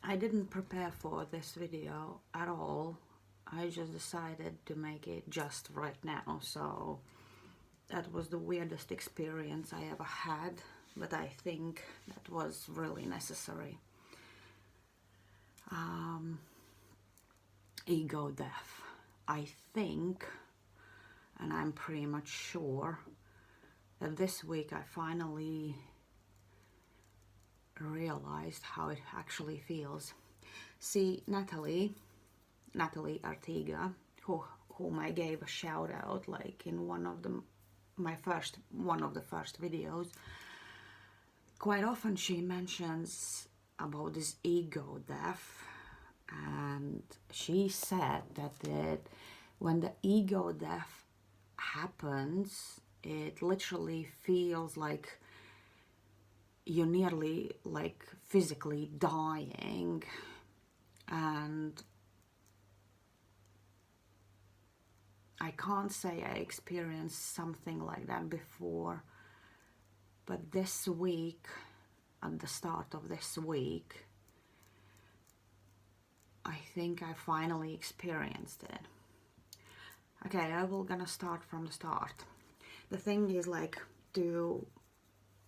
I didn't prepare for this video at all. I just decided to make it just right now. So that was the weirdest experience I ever had, but I think that was really necessary. Ego death. I think, and I'm pretty much sure, that this week I finally realized how it actually feels. See, Natalie Artiga, whom I gave a shout out like in one of the first videos, quite often she mentions about this ego death, and she said that when the ego death happens, it literally feels like you're nearly like physically dying. And I can't say I experienced something like that before, but this week, at the start of this week, I think I finally experienced it. Okay, I will gonna start from the start. The thing is, like, to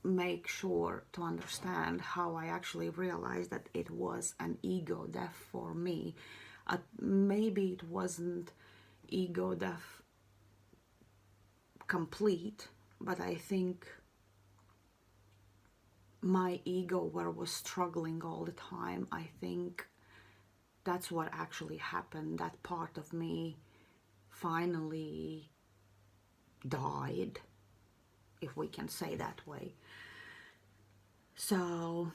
make sure to understand how I actually realized that it was an ego death for me. Maybe it wasn't ego death complete, but I think my ego, where was struggling all the time, I think that's what actually happened. That part of me finally died, if we can say that way. So,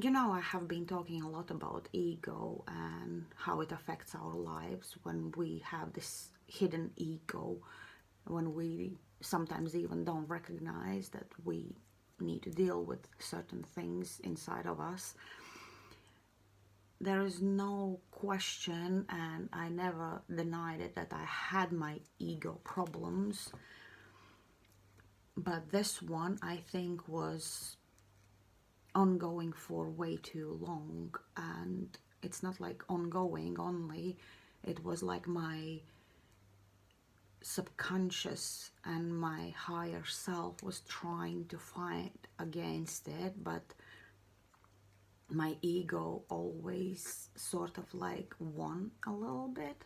I have been talking a lot about ego and how it affects our lives when we have this hidden ego, when we sometimes even don't recognize that we need to deal with certain things inside of us. There is no question, and I never denied it, that I had my ego problems. But this one, I think, was ongoing for way too long. And it's not like ongoing only, it was like my subconscious and my higher self was trying to fight against it, but my ego always sort of like won a little bit.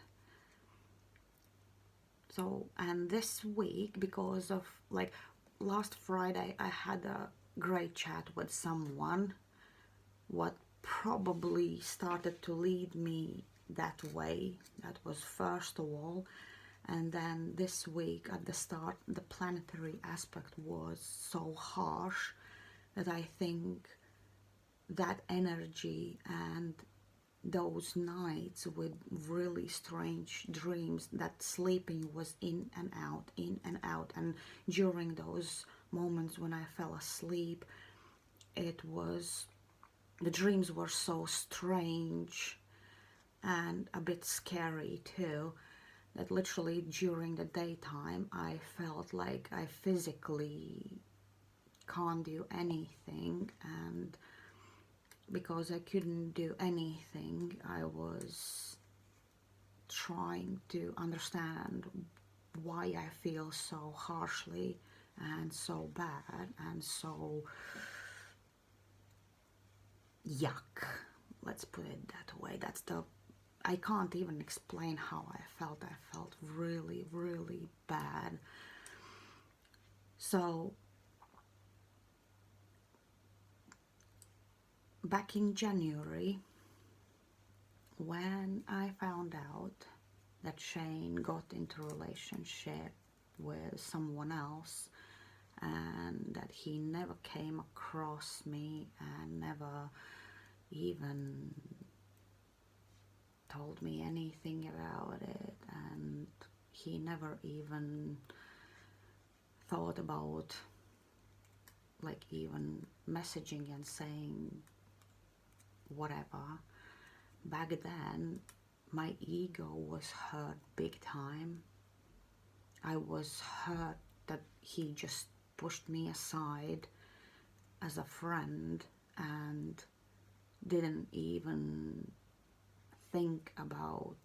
So, and this week, because of like last Friday, I had a great chat with someone, what probably started to lead me that way. That was first of all. And then this week at the start, the planetary aspect was so harsh that I think that energy and those nights with really strange dreams, that sleeping was in and out, in and out. And during those moments when I fell asleep, the dreams were so strange and a bit scary too, that literally during the daytime I felt like I physically can't do anything, and because I couldn't do anything, I was trying to understand why I feel so harshly and so bad and so yuck. Let's put it that way. I can't even explain how I felt. I felt really, really bad. So, back in January, when I found out that Shane got into a relationship with someone else and that he never came across me and never even told me anything about it, and he never even thought about like even messaging and saying whatever. Back then my ego was hurt big time. I was hurt that he just pushed me aside as a friend and didn't even think about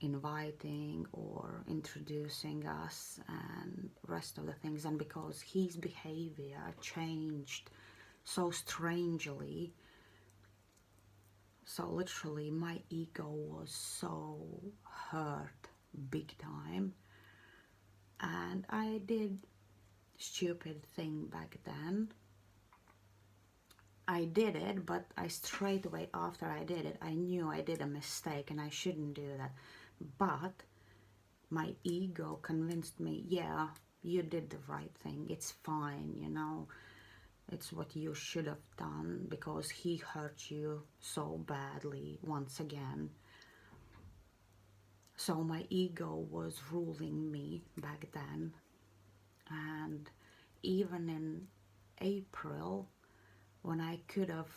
inviting or introducing us and rest of the things. And because his behavior changed so strangely, so literally my ego was so hurt big time, and I did stupid thing back then. I did it, but I straight away after I did it, I knew I did a mistake and I shouldn't do that. But my ego convinced me, yeah, you did the right thing. It's fine, you know. It's what you should have done because he hurt you so badly once again. So my ego was ruling me back then. And even in April, when I could have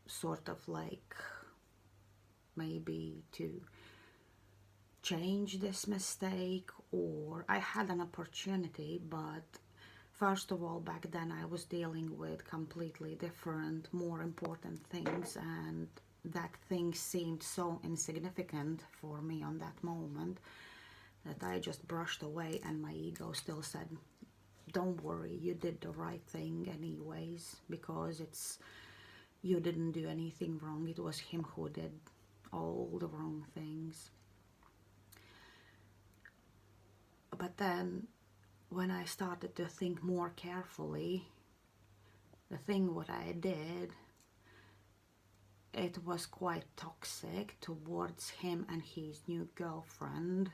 sort of like maybe to change this mistake, or I had an opportunity, but first of all, back then I was dealing with completely different, more important things, and that thing seemed so insignificant for me on that moment that I just brushed away, and my ego still said, don't worry, you did the right thing anyways, because you didn't do anything wrong. It was him who did all the wrong things. But then when I started to think more carefully, the thing what I did, it was quite toxic towards him and his new girlfriend.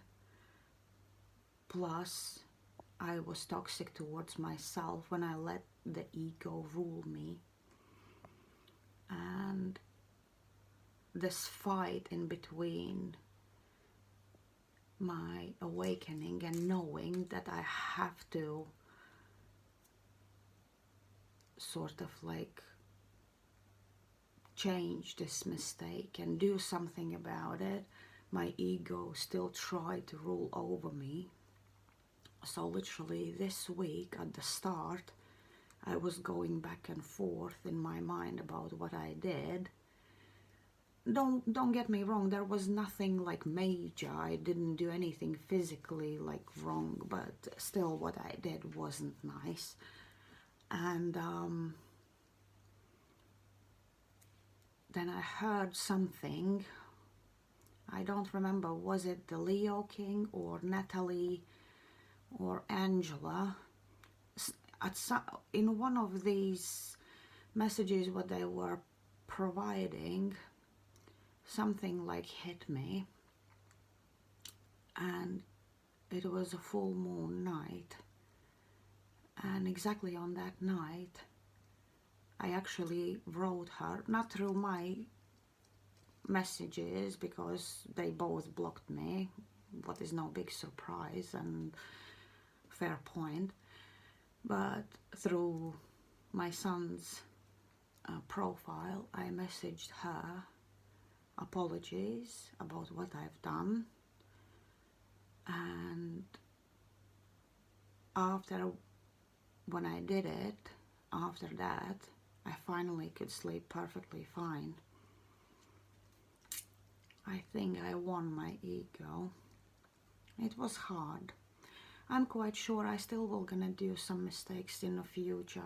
Plus, I was toxic towards myself when I let the ego rule me. And this fight in between my awakening and knowing that I have to sort of like change this mistake and do something about it, my ego still tried to rule over me. So literally this week at the start, I was going back and forth in my mind about what I did. Don't get me wrong, there was nothing like major. I didn't do anything physically like wrong, but still what I did wasn't nice. And then I heard something. I don't remember, was it the Leo King or Natalie or Angela? In one of these messages what they were providing, something like hit me, and it was a full moon night, and exactly on that night I actually wrote her, not through my messages because they both blocked me, what is no big surprise and fair point, but through my son's profile I messaged her apologies about what I've done. And when I did it, after that I finally could sleep perfectly fine. I think I won my ego. It was hard. I'm quite sure I still will gonna do some mistakes in the future.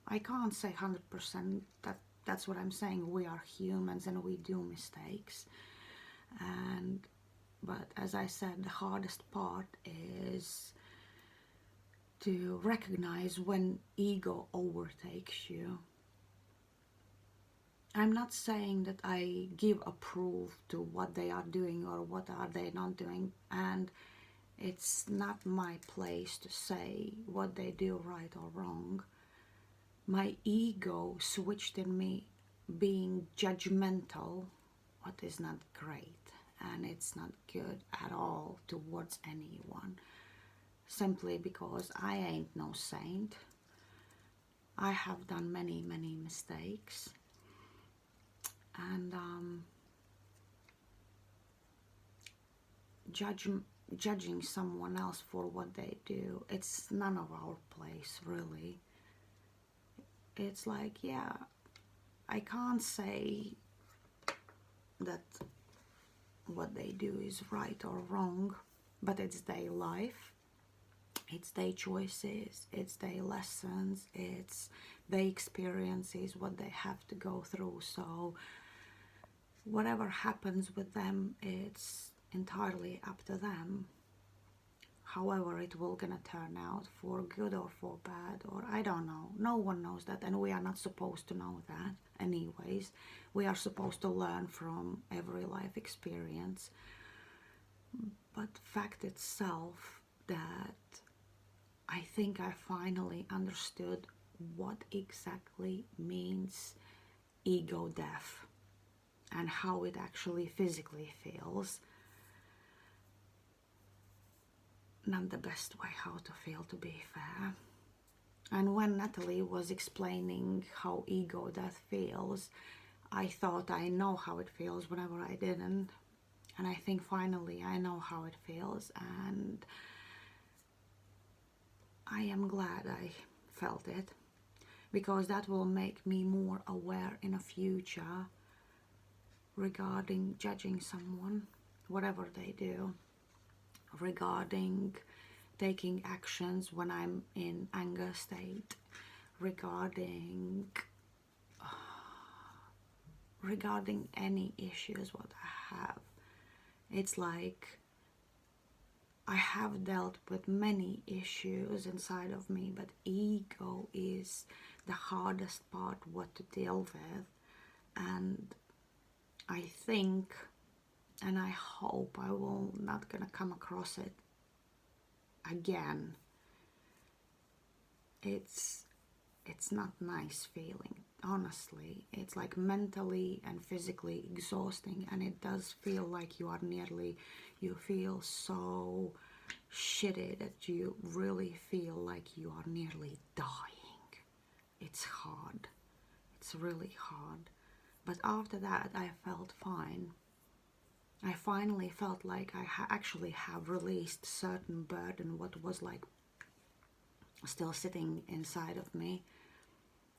I can't say 100% that's what I'm saying. We are humans and we do mistakes. But as I said, the hardest part is to recognize when ego overtakes you. I'm not saying that I give approve to what they are doing or what are they not doing, and it's not my place to say what they do right or wrong. My ego switched in me being judgmental, what is not great, and it's not good at all towards anyone, simply because I ain't no saint. I have done many mistakes, and judging someone else for what they do, it's none of our place really. it's like, yeah, I can't say that what they do is right or wrong, but it's their life, it's their choices, it's their lessons, it's their experiences, what they have to go through. So whatever happens with them, it's entirely up to them. However it will gonna turn out, for good or for bad, or I don't know, no one knows that, and we are not supposed to know that anyways. We are supposed to learn from every life experience. But fact itself that I think I finally understood what exactly means ego death and how it actually physically feels. Not the best way how to feel, to be fair. And when Natalie was explaining how ego death feels, I thought I know how it feels whenever I didn't. And I think finally I know how it feels, and I am glad I felt it, because that will make me more aware in the future regarding judging someone, whatever they do, regarding taking actions when I'm in anger state, regarding any issues what I have. It's like I have dealt with many issues inside of me, but ego is the hardest part what to deal with. And I think, and I hope I will not gonna come across it again. It's not nice feeling, honestly. It's like mentally and physically exhausting, and it does feel like you feel so shitty that you really feel like you are nearly dying. It's hard. It's really hard. But after that, I felt fine. I finally felt like I actually have released certain burden what was like still sitting inside of me.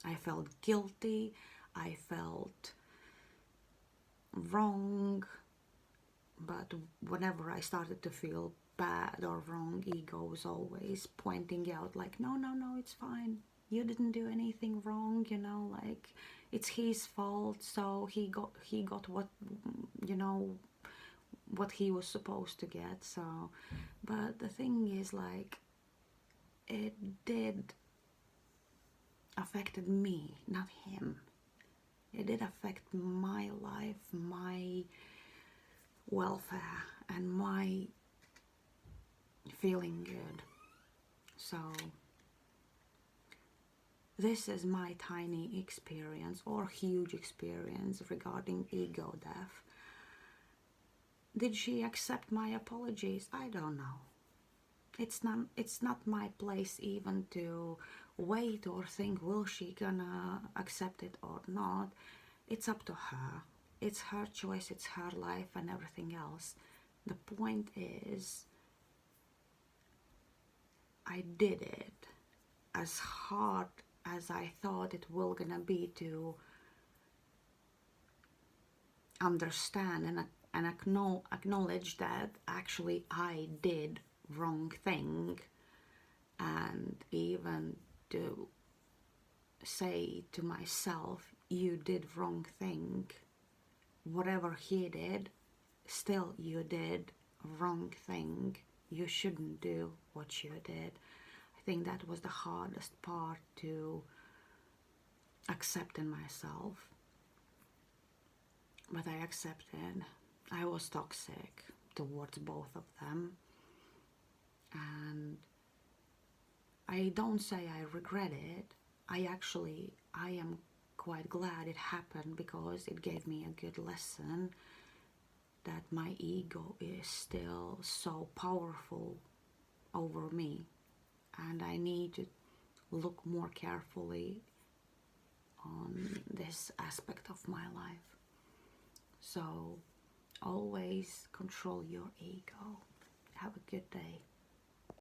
I felt guilty, I felt wrong, but whenever I started to feel bad or wrong, ego was always pointing out like, no, no, no, it's fine. You didn't do anything wrong, you know, like it's his fault, so he got what, you know, what he was supposed to get. So, but the thing is, like, it did affected me, not him. It did affect my life, my welfare, and my feeling good. So this is my tiny experience or huge experience regarding ego death. Did she accept my apologies? I don't know. It's not my place even to wait or think, will she gonna accept it or not. It's up to her. It's her choice, it's her life and everything else. The point is, I did it as hard as I thought it will gonna be to understand and acknowledge that actually I did wrong thing, and even to say to myself, you did wrong thing. Whatever he did, still you did wrong thing. You shouldn't do what you did. I think that was the hardest part to accept in myself. But I accepted. I was toxic towards both of them. And I don't say I regret it. I am quite glad it happened, because it gave me a good lesson that my ego is still so powerful over me, and I need to look more carefully on this aspect of my life. So always control your ego. Have a good day.